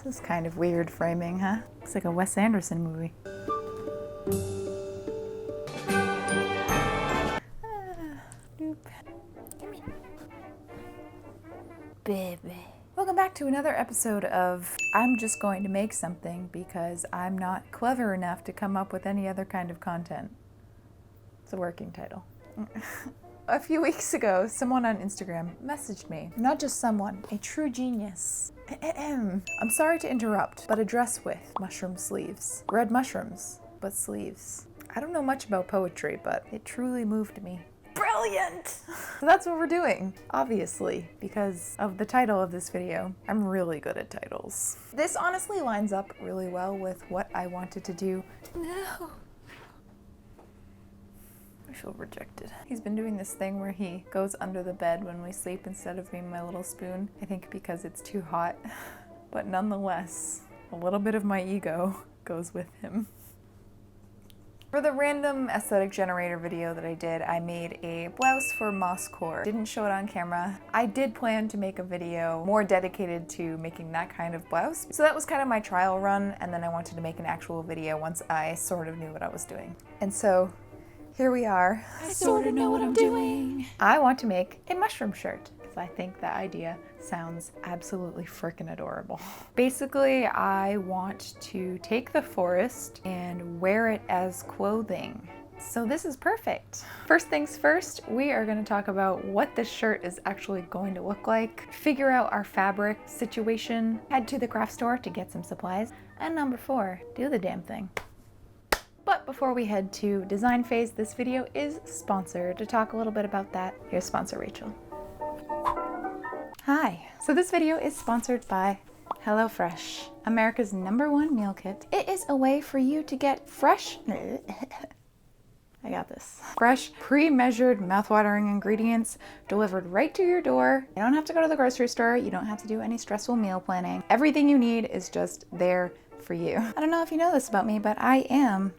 This is kind of weird framing, huh? Looks like a Wes Anderson movie. Baby. Welcome back to another episode of I'm just going to make something because I'm not clever enough to come up with any other kind of content. It's a working title. A few weeks ago, someone on Instagram messaged me. Not just someone, a true genius. I'm sorry to interrupt, but a dress with mushroom sleeves. Red mushrooms, but sleeves. I don't know much about poetry, but it truly moved me. Brilliant! So that's what we're doing, obviously, because of the title of this video. I'm really good at titles. This honestly lines up really well with what I wanted to do. No. I feel rejected. He's been doing this thing where he goes under the bed when we sleep instead of being my little spoon. I think because it's too hot, but nonetheless, a little bit of my ego goes with him. For the random aesthetic generator video that I did, I made a blouse for moss core. Didn't show it on camera. I did plan to make a video more dedicated to making that kind of blouse. So that was kind of my trial run, and then I wanted to make an actual video once I sort of knew what I was doing. And so here we are. I sort of know what I'm doing. I want to make a mushroom shirt because I think the idea sounds absolutely freaking adorable. Basically, I want to take the forest and wear it as clothing. So this is perfect. First things first, we are going to talk about what this shirt is actually going to look like, figure out our fabric situation, head to the craft store to get some supplies, and number 4, do the damn thing. But before we head to design phase, this video is sponsored. To talk a little bit about that, here's sponsor Rachel. Hi. So this video is sponsored by HelloFresh, America's #1 meal kit. It is a way for you to get fresh, I got this, fresh, pre-measured, mouthwatering ingredients delivered right to your door. You don't have to go to the grocery store. You don't have to do any stressful meal planning. Everything you need is just there for you. I don't know if you know this about me, but I am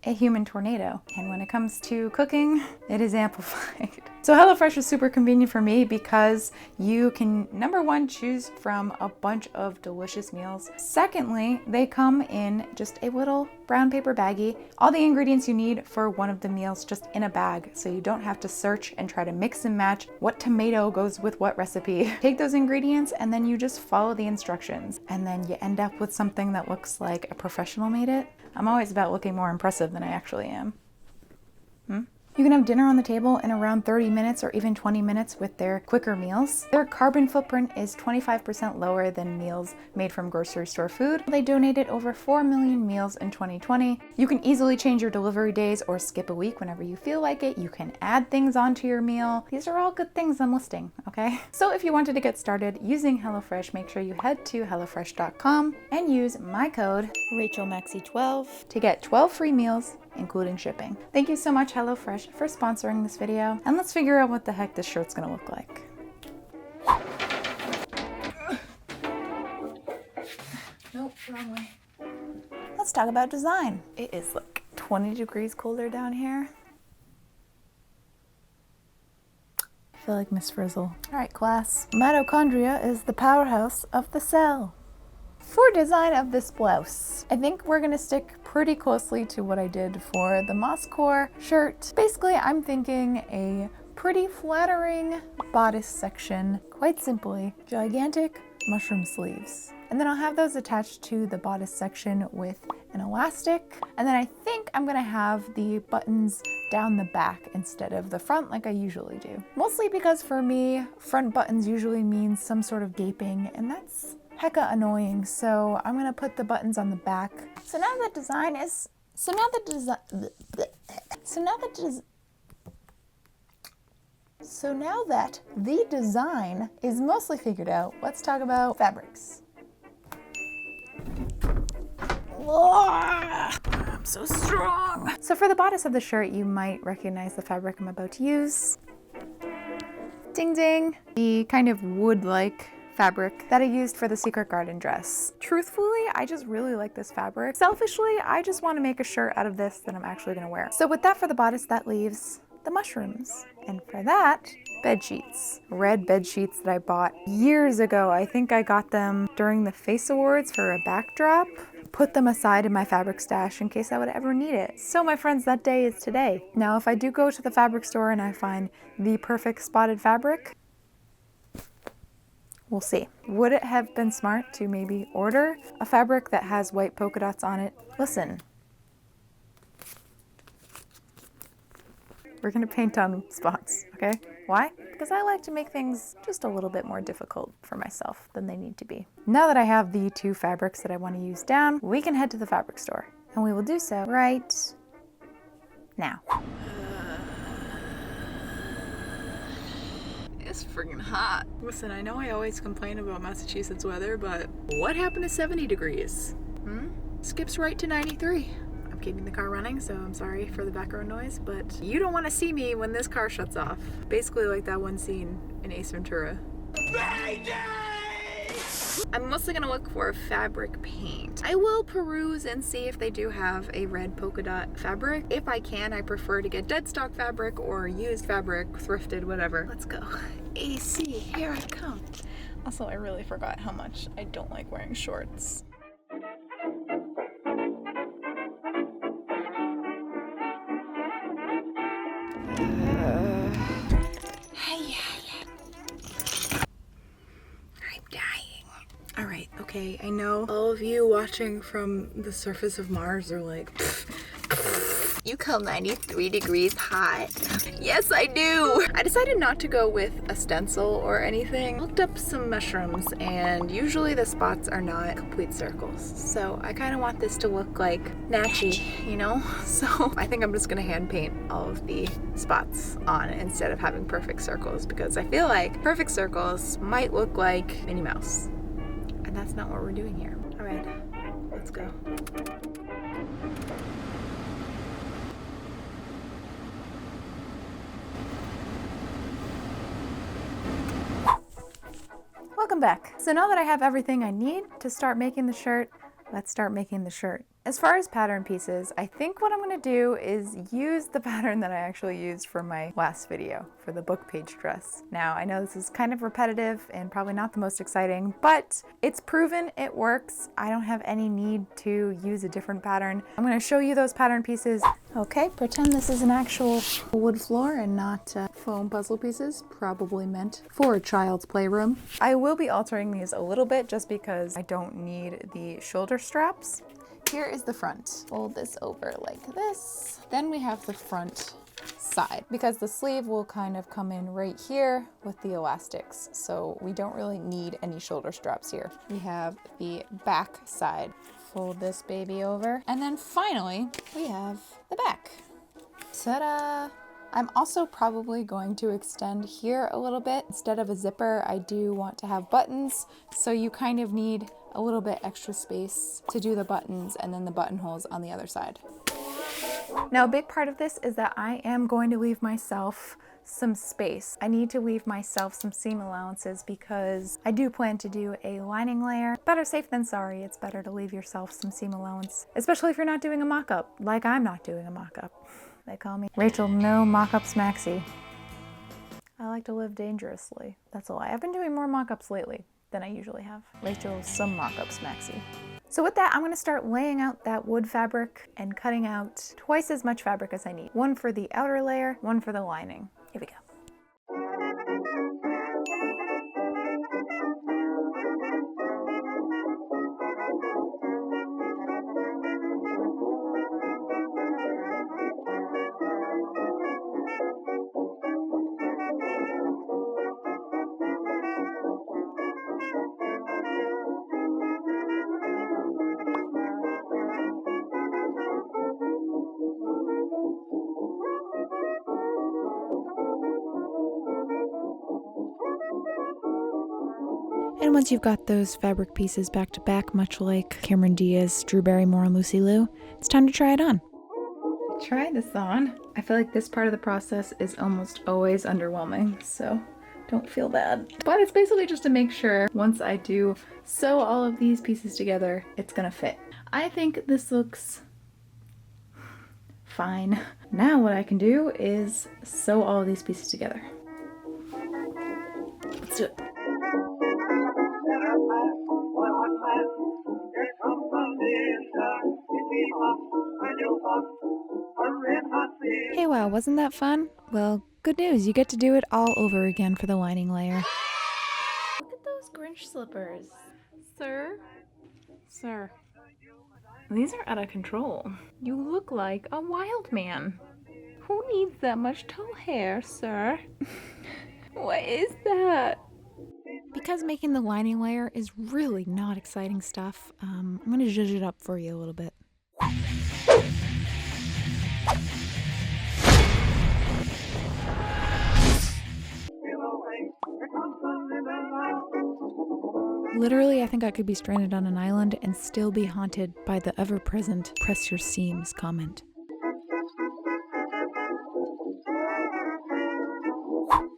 a human tornado. And when it comes to cooking, it is amplified. So HelloFresh is super convenient for me because you can, number 1, choose from a bunch of delicious meals. Secondly, they come in just a little brown paper baggie. All the ingredients you need for one of the meals just in a bag, so you don't have to search and try to mix and match what tomato goes with what recipe. Take those ingredients and then you just follow the instructions, and then you end up with something that looks like a professional made it. I'm always about looking more impressive than I actually am. You can have dinner on the table in around 30 minutes or even 20 minutes with their quicker meals. Their carbon footprint is 25% lower than meals made from grocery store food. They donated over 4 million meals in 2020. You can easily change your delivery days or skip a week whenever you feel like it. You can add things onto your meal. These are all good things I'm listing, okay? So if you wanted to get started using HelloFresh, make sure you head to HelloFresh.com and use my code RachelMaxi12 to get 12 free meals, including shipping. Thank you so much, HelloFresh, for sponsoring this video. And let's figure out what the heck this shirt's gonna look like. Nope, wrong way. Let's talk about design. It is like 20 degrees colder down here. I feel like Miss Frizzle. All right, class. Mitochondria is the powerhouse of the cell. For design of this blouse, I think we're gonna stick pretty closely to what I did for the moss core shirt. Basically, I'm thinking a pretty flattering bodice section, quite simply, gigantic mushroom sleeves. And then I'll have those attached to the bodice section with an elastic. And then I think I'm gonna have the buttons down the back instead of the front like I usually do. Mostly because for me, front buttons usually means some sort of gaping, and that's hecka annoying, so I'm gonna put the buttons on the back. So now that the design is mostly figured out, let's talk about fabrics. I'm so strong. So for the bodice of the shirt, you might recognize the fabric I'm about to use. Ding ding. The kind of wood-like fabric that I used for the Secret Garden dress. Truthfully, I just really like this fabric. Selfishly, I just want to make a shirt out of this that I'm actually going to wear. So with that for the bodice, that leaves the mushrooms. And for that, bed sheets. Red bed sheets that I bought years ago. I think I got them during the Face Awards for a backdrop. Put them aside in my fabric stash in case I would ever need it. So my friends, that day is today. Now if I do go to the fabric store and I find the perfect spotted fabric, we'll see. Would it have been smart to maybe order a fabric that has white polka dots on it? Listen, we're gonna paint on spots, okay? Why? Because I like to make things just a little bit more difficult for myself than they need to be. Now that I have the 2 fabrics that I want to use down, we can head to the fabric store. And we will do so right now. It's friggin' hot. Listen, I know I always complain about Massachusetts weather, but what happened to 70 degrees? Skips right to 93. I'm keeping the car running, so I'm sorry for the background noise, but you don't want to see me when this car shuts off. Basically like that one scene in Ace Ventura. I'm mostly gonna look for fabric paint. I will peruse and see if they do have a red polka dot fabric. If I can, I prefer to get dead stock fabric or used fabric, thrifted, whatever. Let's go. AC, here I come. Also, I really forgot how much I don't like wearing shorts. All right, okay, I know all of you watching from the surface of Mars are like, you call 93 degrees hot? Yes, I do. I decided not to go with a stencil or anything. I looked up some mushrooms, and usually the spots are not complete circles. So I kind of want this to look like natchy, you know? So I think I'm just gonna hand paint all of the spots on instead of having perfect circles, because I feel like perfect circles might look like Minnie Mouse. And that's not what we're doing here. All right, let's go. Welcome back. So now that I have everything I need to start making the shirt, let's start making the shirt. As far as pattern pieces, I think what I'm gonna do is use the pattern that I actually used for my last video, for the book page dress. Now, I know this is kind of repetitive and probably not the most exciting, but it's proven it works. I don't have any need to use a different pattern. I'm gonna show you those pattern pieces. Okay, pretend this is an actual wood floor and not foam puzzle pieces, probably meant for a child's playroom. I will be altering these a little bit just because I don't need the shoulder straps. Here is the front. Fold this over like this. Then we have the front side, because the sleeve will kind of come in right here with the elastics. So we don't really need any shoulder straps here. We have the back side. Fold this baby over. And then finally, we have the back. Ta-da! I'm also probably going to extend here a little bit. Instead of a zipper, I do want to have buttons. So you kind of need a little bit extra space to do the buttons and then the buttonholes on the other side. Now, a big part of this is that I am going to leave myself some space. I need to leave myself some seam allowances because I do plan to do a lining layer. Better safe than sorry. It's better to leave yourself some seam allowance, especially if you're not doing a mock-up, like I'm not doing a mock-up. They call me Rachel No Mock-Ups Maxi. I like to live dangerously. That's a lie. I've been doing more mock-ups lately than I usually have. Rachel Some Mock-Ups Maxi. So with that, I'm gonna start laying out that wood fabric and cutting out twice as much fabric as I need. One for the outer layer, one for the lining. Here we go. And once you've got those fabric pieces back to back, much like Cameron Diaz, Drew Barrymore, and Lucy Liu, it's time to try it on. Try this on. I feel like this part of the process is almost always underwhelming, so don't feel bad. But it's basically just to make sure once I do sew all of these pieces together, it's gonna fit. I think this looks fine. Now what I can do is sew all of these pieces together. do it. Hey, wow, wasn't that fun? Well, good news, you get to do it all over again for the lining layer. Look at those Grinch slippers. Sir? Sir. These are out of control. You look like a wild man. Who needs that much toe hair, sir? What is that? Because making the lining layer is really not exciting stuff, I'm going to zhuzh it up for you a little bit. Literally, I think I could be stranded on an island and still be haunted by the ever-present "press your seams" comment.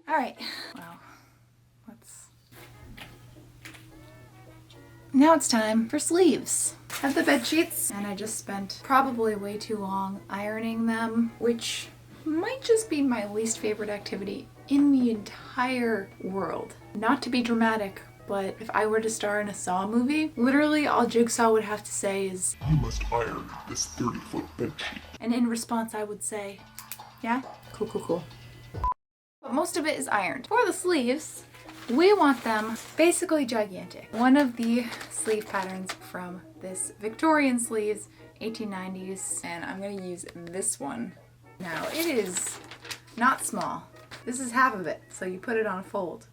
All right. Wow. Now it's time for sleeves. I have the bed sheets, and I just spent probably way too long ironing them, which might just be my least favorite activity in the entire world. Not to be dramatic, but if I were to star in a Saw movie, literally all Jigsaw would have to say is, "You must iron this 30-foot bed sheet." And in response I would say, "Yeah? Cool. But most of it is ironed. For the sleeves, we want them basically gigantic. One of the sleeve patterns from this Victorian sleeves, 1890s, and I'm gonna use this one. Now, it is not small. This is half of it, so you put it on a fold.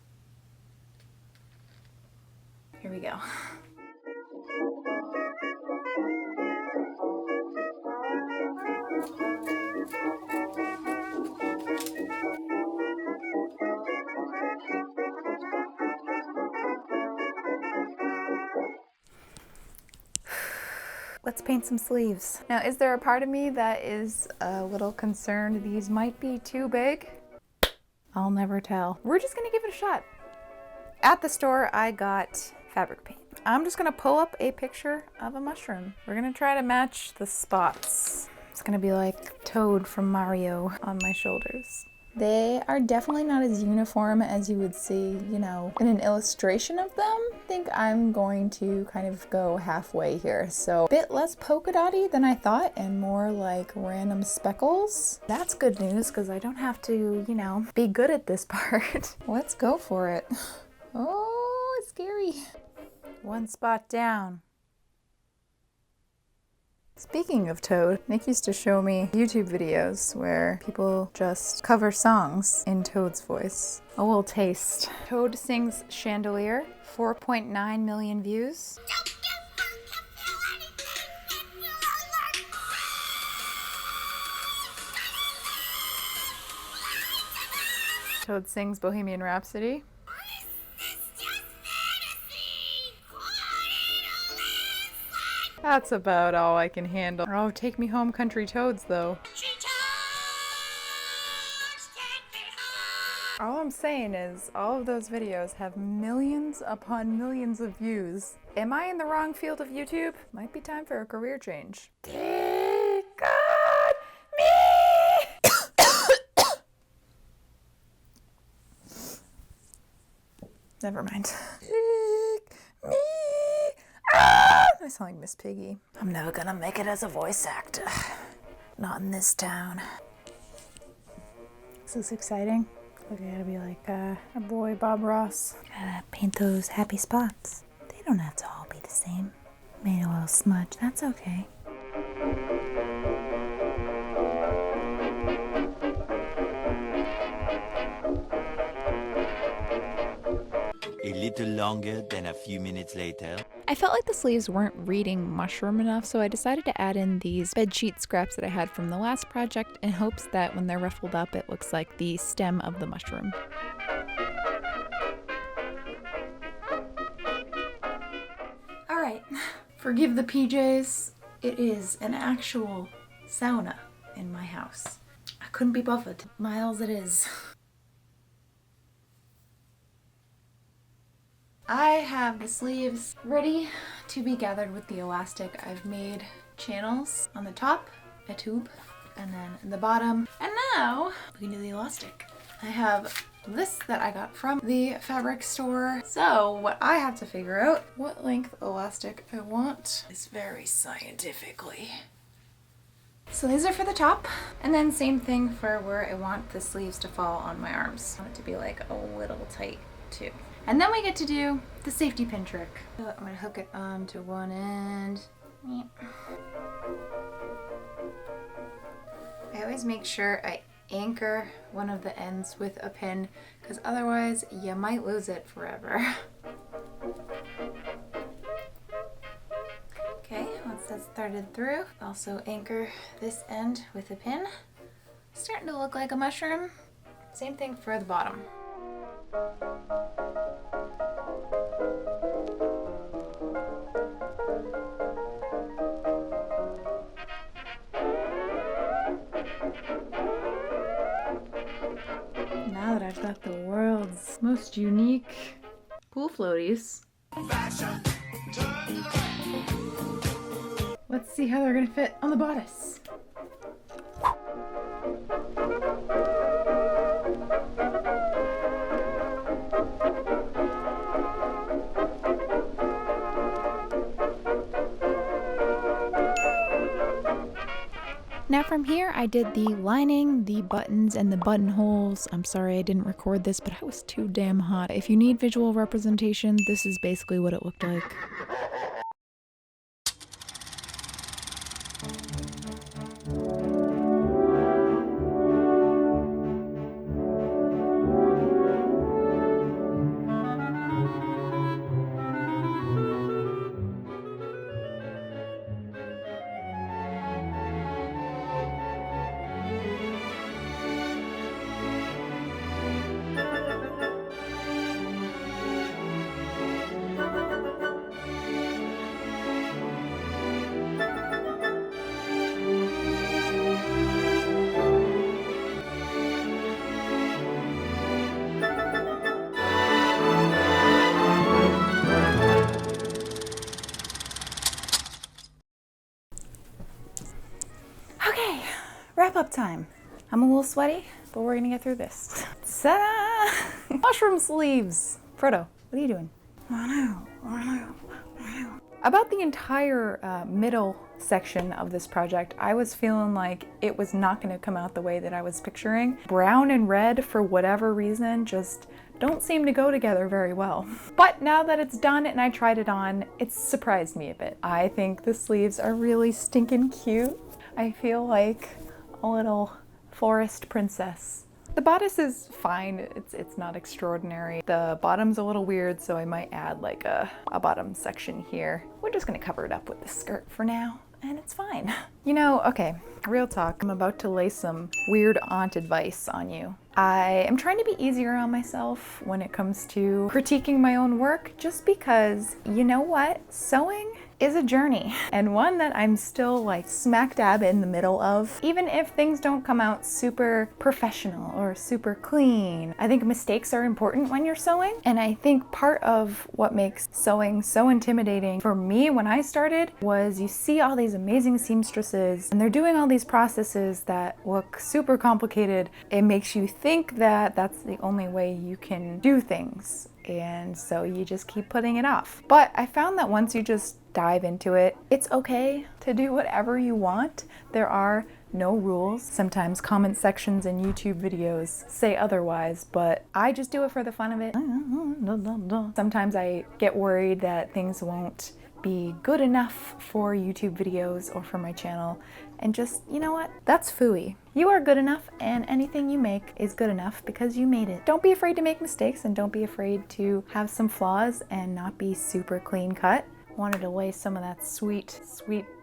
Here we go. Let's paint some sleeves. Now, is there a part of me that is a little concerned these might be too big? I'll never tell. We're just gonna give it a shot. At the store, I got fabric paint. I'm just gonna pull up a picture of a mushroom. We're gonna try to match the spots. It's gonna be like Toad from Mario on my shoulders. They are definitely not as uniform as you would see, you know, in an illustration of them. I think I'm going to kind of go halfway here. So a bit less polka dotty than I thought and more like random speckles. That's good news because I don't have to, you know, be good at this part. Let's go for it. Oh, it's scary. One spot down. Speaking of Toad, Nick used to show me YouTube videos where people just cover songs in Toad's voice. A little taste. Toad sings Chandelier, 4.9 million views. Toad sings Bohemian Rhapsody. That's about all I can handle. Oh, Take Me Home Country Toads, though. All I'm saying is, all of those videos have millions upon millions of views. Am I in the wrong field of YouTube? Might be time for a career change. Take on me! Never mind. Take me! I sound like Miss Piggy. I'm never gonna make it as a voice actor. Not in this town. Is this exciting? Look, I gotta be like our boy Bob Ross. Gotta paint those happy spots. They don't have to all be the same. Made a little smudge, that's okay. A little longer than a few minutes later. I felt like the sleeves weren't reading mushroom enough, so I decided to add in these bedsheet scraps that I had from the last project in hopes that when they're ruffled up, it looks like the stem of the mushroom. All right, forgive the PJs. It is an actual sauna in my house. I couldn't be bothered. Miles it is. I have the sleeves ready to be gathered with the elastic. I've made channels on the top, a tube, and then the bottom. And now we can do the elastic. I have this that I got from the fabric store. So what I have to figure out what length elastic I want is very scientifically. So these are for the top, and then same thing for where I want the sleeves to fall on my arms. I want it to be like a little tight too. And then we get to do the safety pin trick. So I'm gonna hook it onto one end. I always make sure I anchor one of the ends with a pin, because otherwise you might lose it forever. Okay, once that's threaded through, also anchor this end with a pin. Starting to look like a mushroom. Same thing for the bottom. Now that I've got the world's most unique pool floaties, let's see how they're gonna fit on the bodice. Now from here, I did the lining, the buttons, and the buttonholes. I'm sorry I didn't record this, but I was too damn hot. If you need visual representation, this is basically what it looked like. Okay, wrap up time. I'm a little sweaty, but we're gonna get through this. Ta-da! Mushroom sleeves. Frodo, what are you doing? About the entire middle section of this project, I was feeling like it was not gonna come out the way that I was picturing. Brown and red, for whatever reason, just don't seem to go together very well. But now that it's done and I tried it on, it's surprised me a bit. I think the sleeves are really stinking cute. I feel like a little forest princess. The bodice is fine, it's not extraordinary. The bottom's a little weird, so I might add like a bottom section here. We're just gonna cover it up with the skirt for now, and it's fine. You know, okay, real talk, I'm about to lay some weird aunt advice on you. I am trying to be easier on myself when it comes to critiquing my own work, just because, you know what, sewing is a journey, and one that I'm still like smack dab in the middle of. Even if things don't come out super professional or super clean, I think mistakes are important when you're sewing, and I think part of what makes sewing so intimidating for me when I started was you see all these amazing seamstresses and they're doing all these processes that look super complicated. It makes you think that that's the only way you can do things, and so you just keep putting it off. But I found that once you just dive into it, it's okay to do whatever you want. There are no rules. Sometimes comment sections in YouTube videos say otherwise, but I just do it for the fun of it. Sometimes I get worried that things won't be good enough for YouTube videos or for my channel, and just, you know what? That's phooey. You are good enough, and anything you make is good enough because you made it. Don't be afraid to make mistakes, and don't be afraid to have some flaws and not be super clean cut. Wanted to lay some of that sweet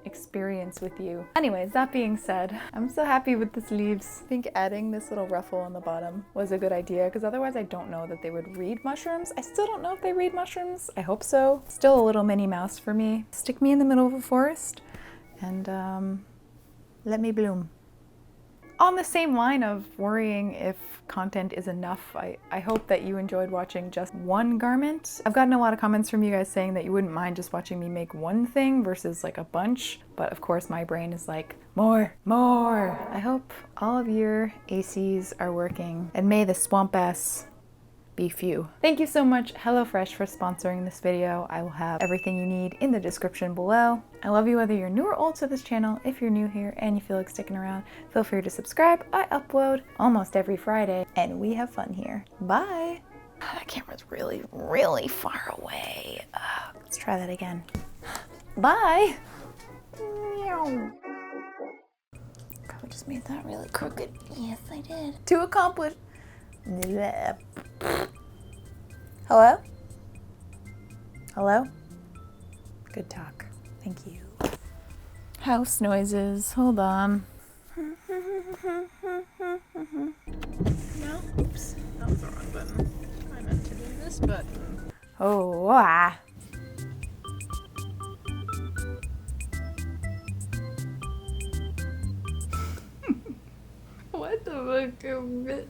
experience with you. Anyways, that being said, I'm so happy with the sleeves. I think adding this little ruffle on the bottom was a good idea, because otherwise I don't know that they would read mushrooms. I still don't know if they read mushrooms. I hope so. Still a little Minnie Mouse for me. Stick me in the middle of a forest and let me bloom. On the same line of worrying if content is enough, I hope that you enjoyed watching just one garment. I've gotten a lot of comments from you guys saying that you wouldn't mind just watching me make one thing versus like a bunch, but of course my brain is like, more. I hope all of your ACs are working, and may the swamp ass be few. Thank you so much, HelloFresh, for sponsoring this video. I will have everything you need in the description below. I love you whether you're new or old to this channel. If you're new here and you feel like sticking around, feel free to subscribe. I upload almost every Friday and we have fun here. Bye. That camera's really, really far away. Let's try that again. Bye. Meow. Probably just made that really crooked. Yes, I did. To accomplish. Hello? Hello? Good talk. Thank you. House noises. Hold on. No, oops, that was the wrong button. I meant to do this button. Oh, ah. What the fuck?